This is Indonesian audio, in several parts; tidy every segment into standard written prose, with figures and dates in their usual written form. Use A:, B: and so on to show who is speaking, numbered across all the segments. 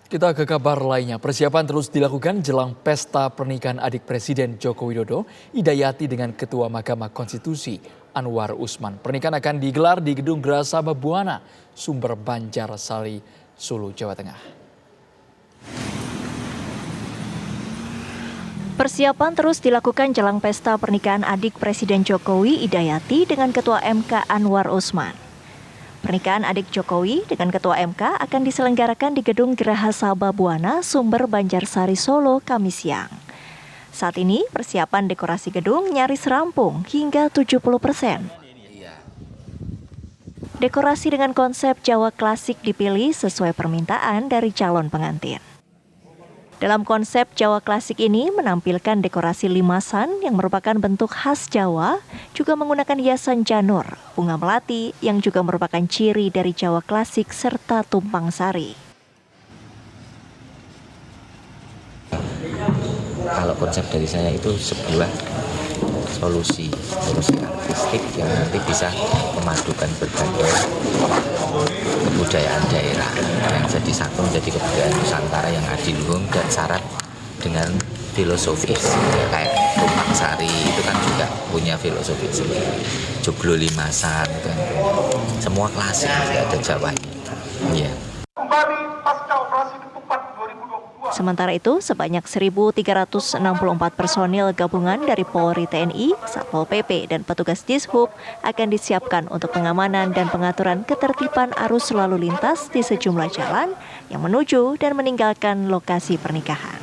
A: Kita ke kabar lainnya, persiapan terus dilakukan jelang pesta pernikahan adik Presiden Joko Widodo, Idayati dengan Ketua Mahkamah Konstitusi Anwar Usman. Pernikahan akan digelar di Gedung Geraha Sababwana, Sumber Banjarsari, Solo, Jawa Tengah.
B: Persiapan terus dilakukan jelang pesta pernikahan adik Presiden Jokowi, Idayati dengan Ketua MK Anwar Usman. Pernikahan adik Jokowi dengan Ketua MK akan diselenggarakan di Gedung Geraha Sababwana, Sumber Banjarsari, Solo, Kamis siang. Saat ini persiapan dekorasi gedung nyaris rampung hingga 70%. Dekorasi dengan konsep Jawa klasik dipilih sesuai permintaan dari calon pengantin. Dalam konsep Jawa klasik ini menampilkan dekorasi limasan yang merupakan bentuk khas Jawa, juga menggunakan hiasan janur, bunga melati yang juga merupakan ciri dari Jawa klasik serta tumpang sari.
C: Kalau konsep dari saya itu sebuah solusi artistik yang nanti bisa memadukan berbagai kebudayaan daerah yang jadi satu menjadi kebudayaan Nusantara yang adiluhung dan syarat dengan filosofis kayak tumpang sari itu kan juga punya filosofi sendiri, joglo limasan itu kan punya semua klasik ada Jawanya. Yeah.
B: Sementara itu, sebanyak 1.364 personil gabungan dari Polri, TNI, Satpol PP, dan petugas Dishub akan disiapkan untuk pengamanan dan pengaturan ketertiban arus lalu lintas di sejumlah jalan yang menuju dan meninggalkan lokasi pernikahan.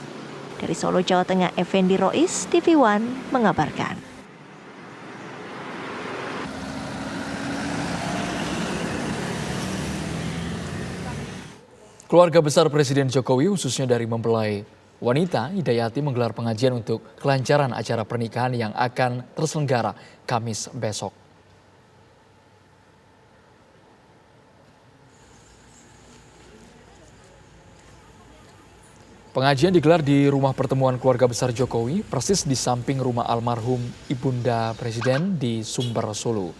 B: Dari Solo, Jawa Tengah, Effendi Rois, TV One mengabarkan.
A: Keluarga besar Presiden Jokowi, khususnya dari mempelai wanita, Idayati menggelar pengajian untuk kelancaran acara pernikahan yang akan terselenggara Kamis besok. Pengajian digelar di rumah pertemuan keluarga besar Jokowi, persis di samping rumah almarhum Ibunda Presiden di Sumber, Solo.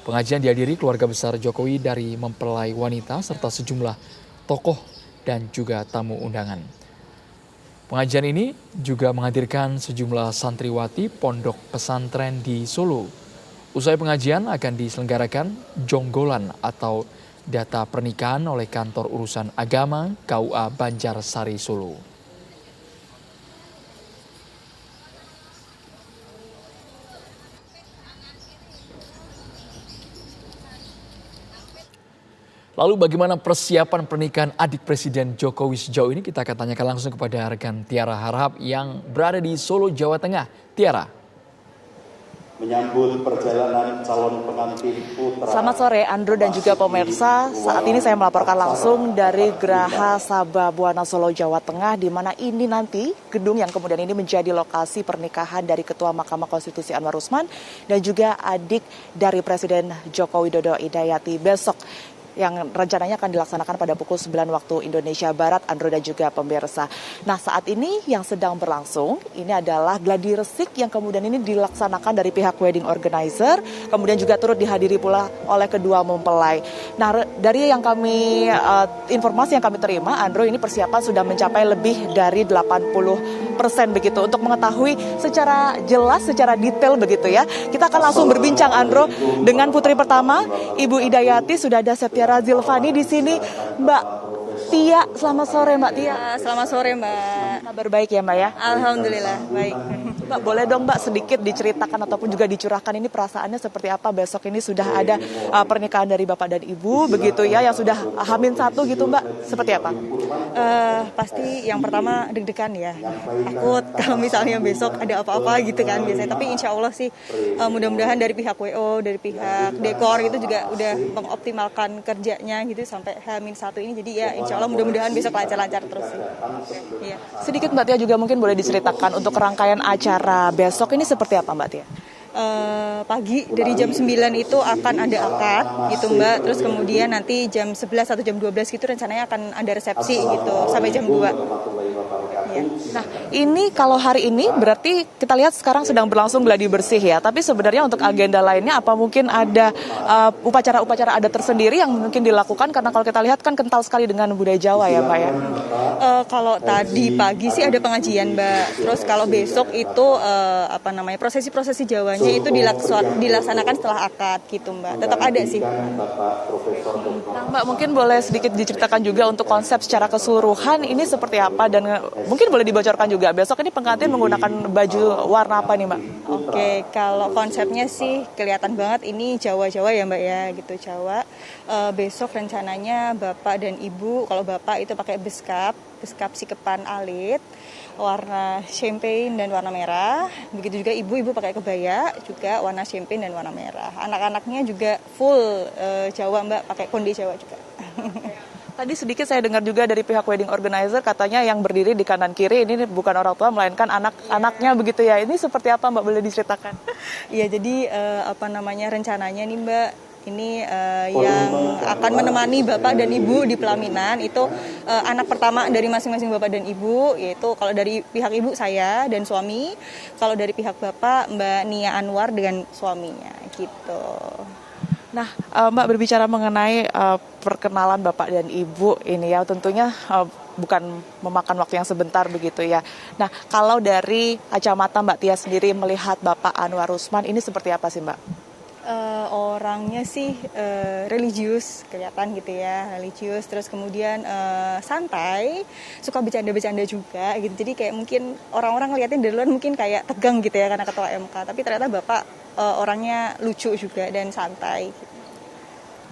A: Pengajian dihadiri keluarga besar Jokowi dari mempelai wanita serta sejumlah tokoh dan juga tamu undangan. Pengajian ini juga menghadirkan sejumlah santriwati pondok pesantren di Solo. Usai pengajian akan diselenggarakan jonggolan atau data pernikahan oleh Kantor Urusan Agama KUA Banjarsari, Solo. Lalu bagaimana persiapan pernikahan adik Presiden Jokowi sejauh ini? Kita akan tanyakan langsung kepada rekan Tiara Harahap yang berada di Solo, Jawa Tengah. Tiara.
D: Menyambut perjalanan calon pengantin putra.
E: Selamat sore Andrew dan juga pemirsa. Saat ini saya melaporkan langsung dari Geraha Sababwana, Solo, Jawa Tengah, di mana ini nanti gedung yang kemudian ini menjadi lokasi pernikahan dari Ketua Mahkamah Konstitusi Anwar Usman dan juga adik dari Presiden Joko Widodo, Idayati, besok yang rencananya akan dilaksanakan pada pukul 9 waktu Indonesia Barat, Andro dan juga pemirsa. Nah, saat ini yang sedang berlangsung, ini adalah gladi resik yang kemudian ini dilaksanakan dari pihak wedding organizer, kemudian juga turut dihadiri pula oleh kedua mempelai. Nah, dari yang informasi yang kami terima, Andro, ini persiapan sudah mencapai lebih dari 80% begitu untuk mengetahui secara jelas, secara detail begitu ya. Kita akan langsung berbincang, Andro, dengan putri pertama, Ibu Idayati. Sudah ada Septiara Zilvani di sini. Mbak Tia, selamat sore Mbak Tia.
F: Selamat sore Mbak.
E: Kabar baik ya Mbak ya?
F: Alhamdulillah baik.
E: Mbak, boleh dong Mbak sedikit diceritakan ataupun juga dicurahkan ini perasaannya seperti apa besok ini sudah ada pernikahan dari Bapak dan Ibu begitu ya, yang sudah H-1 gitu Mbak, seperti apa?
F: Pasti yang pertama deg-degan ya, takut kalau misalnya besok ada apa-apa gitu kan biasanya, tapi insya Allah sih mudah-mudahan dari pihak WO, dari pihak dekor itu juga udah mengoptimalkan kerjanya gitu sampai H-1 ini, jadi ya insya Allah mudah-mudahan besok lancar-lancar terus sih. Iya.
E: Sedikit Mbak Tia juga mungkin boleh diceritakan untuk rangkaian acara besok ini seperti apa Mbak Tia?
F: Pagi dari jam 9 itu akan ada akad gitu Mbak, terus kemudian nanti jam 11 atau jam 12 gitu rencananya akan ada resepsi gitu sampai jam 2. Ya.
E: Nah, ini kalau hari ini berarti kita lihat sekarang sedang berlangsung gladi bersih ya. Tapi sebenarnya untuk agenda lainnya apa mungkin ada upacara-upacara adat tersendiri yang mungkin dilakukan? Karena kalau kita lihat kan kental sekali dengan budaya Jawa ya, Mbak ya.
F: Kalau tadi pagi sih ada pengajian, Mbak. Terus kalau besok itu prosesi-prosesi Jawanya itu dilaksanakan setelah akad gitu, Mbak. Tetap ada sih.
E: Nah, Mbak mungkin boleh sedikit diceritakan juga untuk konsep secara keseluruhan ini seperti apa dan mungkin boleh dibocorkan juga besok ini pengantin menggunakan baju warna apa nih, Mbak?
F: Oke, kalau konsepnya sih kelihatan banget ini Jawa-Jawa ya, Mbak ya, gitu Jawa. Besok rencananya Bapak dan Ibu, kalau Bapak itu pakai beskap sikepan alit, warna champagne dan warna merah. Begitu juga Ibu pakai kebaya juga warna champagne dan warna merah. Anak-anaknya juga full Jawa, Mbak, pakai konde Jawa juga.
E: Tadi sedikit saya dengar juga dari pihak wedding organizer katanya yang berdiri di kanan kiri ini bukan orang tua melainkan anak-anaknya begitu ya. Ini seperti apa, Mbak, boleh diceritakan?
F: Iya, jadi rencananya nih, Mbak, ini yang akan menemani Bapak dan Ibu di pelaminan itu anak pertama dari masing-masing Bapak dan Ibu, yaitu kalau dari pihak Ibu saya dan suami, kalau dari pihak Bapak Mbak Nia Anwar dengan suaminya gitu.
E: Nah, Mbak berbicara mengenai perkenalan Bapak dan Ibu ini ya, tentunya bukan memakan waktu yang sebentar begitu ya. Nah, kalau dari kacamata Mbak Tia sendiri melihat Bapak Anwar Usman ini seperti apa sih, Mbak?
F: Orangnya sih religius, kelihatan gitu ya, religius. Terus kemudian santai, suka bercanda-bercanda juga gitu. Jadi kayak mungkin orang-orang ngeliatin dari luar mungkin kayak tegang gitu ya karena ketua MK. Tapi ternyata Bapak orangnya lucu juga dan santai gitu.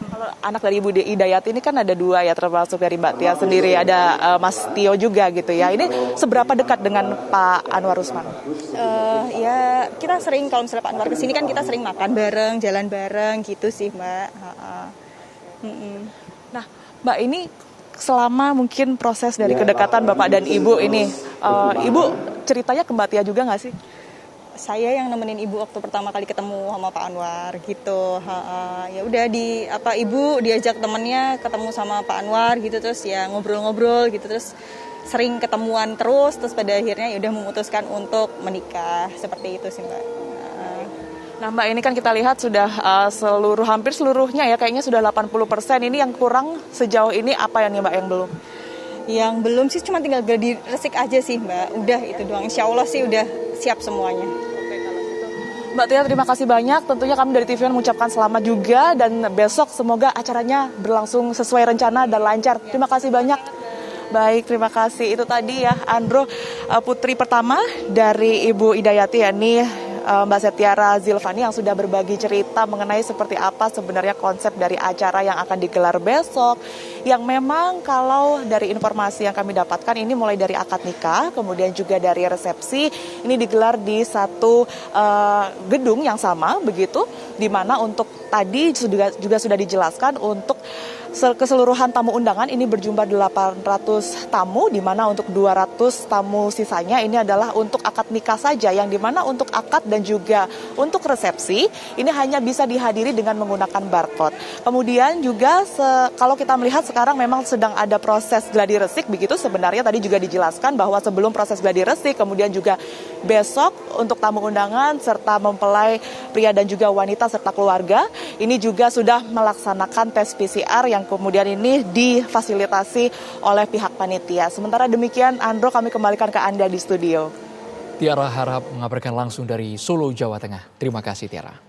E: Kalau anak dari Ibu Idayati ini kan ada dua ya, termasuk dari Mbak Tia sendiri, ada Mas Tio juga gitu ya. Ini seberapa dekat dengan Pak Anwar Usman?
F: Ya kita sering, kalau misalnya Pak Anwar kesini kan kita sering makan bareng, jalan bareng gitu sih, Mbak.
E: Nah, Mbak, ini selama mungkin proses dari kedekatan Bapak dan Ibu ini, Ibu ceritanya ke Mbak Tia juga nggak sih?
F: Saya yang nemenin Ibu waktu pertama kali ketemu sama Pak Anwar gitu. Ya udah Ibu diajak temennya ketemu sama Pak Anwar gitu, terus ya ngobrol-ngobrol gitu, terus sering ketemuan terus pada akhirnya ya udah memutuskan untuk menikah, seperti itu sih, Mbak.
E: Nah, Mbak, ini kan kita lihat sudah hampir seluruhnya ya, kayaknya sudah 80%. Ini yang kurang sejauh ini apa ya nih, Mbak, yang belum?
F: Yang belum sih cuma tinggal gladi resik aja sih, Mbak. Udah itu doang. Insya Allah sih udah siap semuanya.
E: Mbak Tia, terima kasih banyak. Tentunya kami dari TVN mengucapkan selamat juga dan besok semoga acaranya berlangsung sesuai rencana dan lancar. Terima kasih banyak. Baik, terima kasih. Itu tadi ya, Andro, putri pertama dari Ibu Idayati, yakni Mbak Setiara Zilvani, yang sudah berbagi cerita mengenai seperti apa sebenarnya konsep dari acara yang akan digelar besok, yang memang kalau dari informasi yang kami dapatkan ini mulai dari akad nikah, kemudian juga dari resepsi, ini digelar di satu gedung yang sama begitu, di mana untuk tadi juga sudah dijelaskan untuk keseluruhan tamu undangan ini berjumlah 800 tamu, di mana untuk 200 tamu sisanya ini adalah untuk akad nikah saja, yang di mana untuk akad dan juga untuk resepsi ini hanya bisa dihadiri dengan menggunakan barcode. Kemudian juga kalau kita melihat sekarang memang sedang ada proses gladi resik begitu, sebenarnya tadi juga dijelaskan bahwa sebelum proses gladi resik kemudian juga besok untuk tamu undangan serta mempelai pria dan juga wanita serta keluarga ini juga sudah melaksanakan tes PCR yang kemudian ini difasilitasi oleh pihak panitia. Sementara demikian, Andro, kami kembalikan ke Anda di studio.
A: Tiara Harap mengabarkan langsung dari Solo, Jawa Tengah. Terima kasih, Tiara.